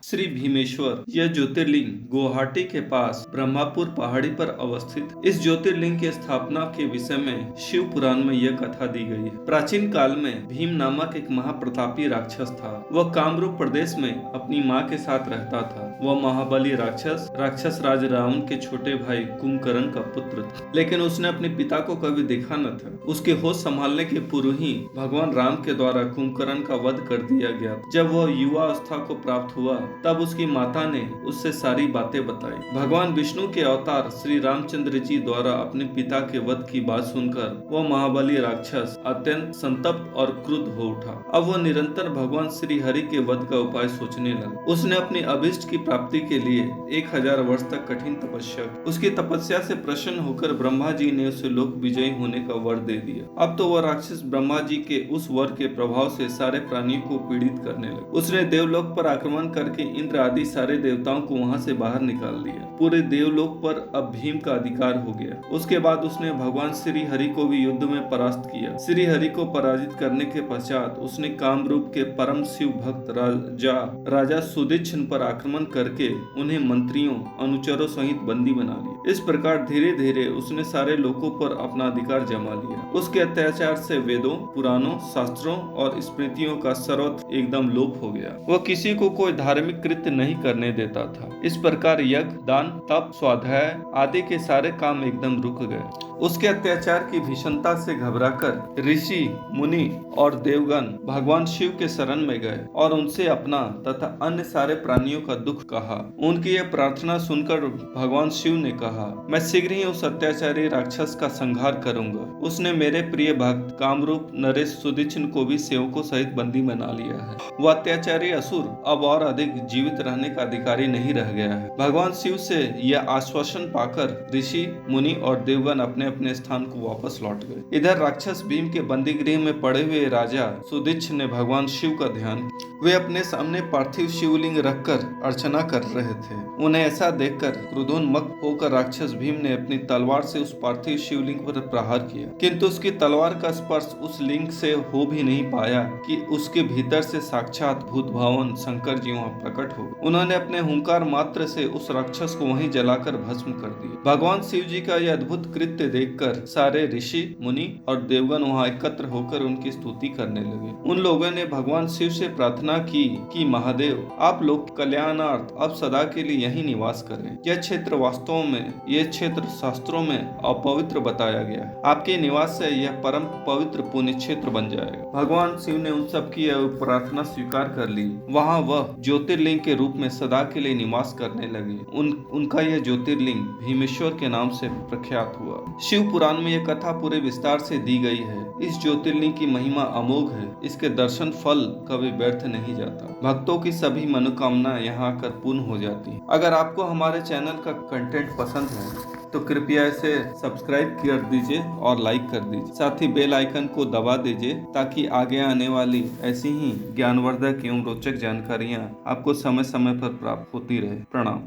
श्री भीमेश्वर यह ज्योतिर्लिंग गुवाहाटी के पास ब्रह्मपुर पहाड़ी पर अवस्थित। इस ज्योतिर्लिंग की स्थापना के विषय में शिव पुराण में यह कथा दी गई है। प्राचीन काल में भीम नामक एक महाप्रतापी राक्षस था। वह कामरूप प्रदेश में अपनी माँ के साथ रहता था। वह महाबली राक्षस राज रावण के छोटे भाई कुंभकर्ण का पुत्र था, लेकिन उसने अपने पिता को कभी देखा न था। उसके होश संभालने के पूर्व ही भगवान राम के द्वारा कुंभकर्ण का वध कर दिया गया। जब वह युवा अवस्था को प्राप्त हुआ तब उसकी माता ने उससे सारी बातें बताई। भगवान विष्णु के अवतार श्री रामचंद्र जी द्वारा अपने पिता के वध की बात सुनकर वह महाबली राक्षस अत्यंत संतप्त और क्रुद्ध हो उठा। अब वह निरंतर भगवान श्री हरि के वध का उपाय सोचने लगा। उसने अपनी अभिष्ट की प्राप्ति के लिए 1000 वर्ष तक कठिन तपस्या की। उसकी तपस्या से प्रसन्न होकर ब्रह्मा जी ने उसे लोक विजयी होने का वर दे दिया। अब तो वह राक्षस ब्रह्मा जी के उस वर के प्रभाव से सारे प्राणियों को पीड़ित करने लगा। उसने देवलोक पर आक्रमण करके इंद्र आदि सारे देवताओं को वहां से बाहर निकाल दिया। पूरे देवलोक पर अब भीम का अधिकार हो गया। उसके बाद उसने भगवान श्री हरि को भी युद्ध में परास्त किया। श्री हरि को पराजित करने के पश्चात उसने कामरूप के परम शिव भक्त राजा सुदीक्षण पर आक्रमण करके उन्हें मंत्रियों अनुचरों सहित बंदी बना लिया। इस प्रकार धीरे धीरे उसने सारे लोकों पर अपना अधिकार जमा लिया। उसके अत्याचार से वेदों, पुराणों, शास्त्रों और स्मृतियों का सर्वत्र एकदम लोप हो गया। वह किसी को कोई धार्मिक कृत्य नहीं करने देता था। इस प्रकार यज्ञ, दान, तप, स्वाध्याय आदि के सारे काम एकदम रुक गए। उसके अत्याचार की भीषणता से घबराकर ऋषि, मुनि और देवगण भगवान शिव के शरण में गए और उनसे अपना तथा अन्य सारे प्राणियों का दुख कहा। उनकी यह प्रार्थना सुनकर भगवान शिव ने कहा, मैं शीघ्र ही उस अत्याचारी राक्षस का संहार करूंगा। उसने मेरे प्रिय भक्त कामरूप नरेश सुदीक्षण को भी सेवकों सहित बंदी बना लिया है। वह अत्याचारी असुर अब और अधिक जीवित रहने का अधिकारी नहीं रह गया है। भगवान शिव से यह आश्वासन पाकर ऋषि, मुनि और देवगण अपने अपने स्थान को वापस लौट गए। इधर राक्षस भीम के बंदी गृह में पड़े हुए राजा सुदीक्षण ने भगवान शिव का ध्यान। वे अपने सामने पार्थिव शिवलिंग रखकर अर्चना कर रहे थे। उन्हें ऐसा देखकर क्रोधोन्मत्त होकर राक्षस भीम ने अपनी तलवार से उस पार्थिव शिवलिंग पर प्रहार किया, किंतु उसकी तलवार का स्पर्श उस लिंग से हो भी नहीं पाया कि उसके भीतर से साक्षात भूत भावन शंकर जी वहाँ प्रकट हो। उन्होंने अपने हुंकार मात्र से उस राक्षस को वहीं जलाकर भस्म कर दिया। भगवान शिव जी का यह अद्भुत कृत्य देखकर सारे ऋषि, मुनि और देवगण वहाँ एकत्र होकर उनकी स्तुति करने लगे। उन लोगों ने भगवान शिव से प्रार्थना की कि महादेव, आप लोग कल्याणार्थ अब सदा के लिए यहीं निवास करें। यह क्षेत्र वास्तव में यह क्षेत्र शास्त्रों में अपवित्र बताया गया है। आपके निवास से यह परम पवित्र पुण्य क्षेत्र बन जाएगा। भगवान शिव ने उन सब की प्रार्थना स्वीकार कर ली। वहाँ वह ज्योतिर्लिंग के रूप में सदा के लिए निवास करने लगे। उनका यह ज्योतिर्लिंग भीमेश्वर के नाम से प्रख्यात हुआ। शिव पुराण में यह कथा पूरे विस्तार से दी गई है। इस ज्योतिर्लिंग की महिमा अमोघ है। इसके दर्शन फल कभी व्यर्थ नहीं जाता। भक्तों की सभी मनोकामना यहाँ आकर पूर्ण हो जाती है। अगर आपको हमारे चैनल का कंटेंट पसंद है तो कृपया इसे सब्सक्राइब कर दीजिए और लाइक कर दीजिए। साथ ही बेल आइकन को दबा दीजिए ताकि आगे आने वाली ऐसी ही ज्ञानवर्धक एवं रोचक जानकारियाँ आपको समय समय पर प्राप्त होती रहे। प्रणाम।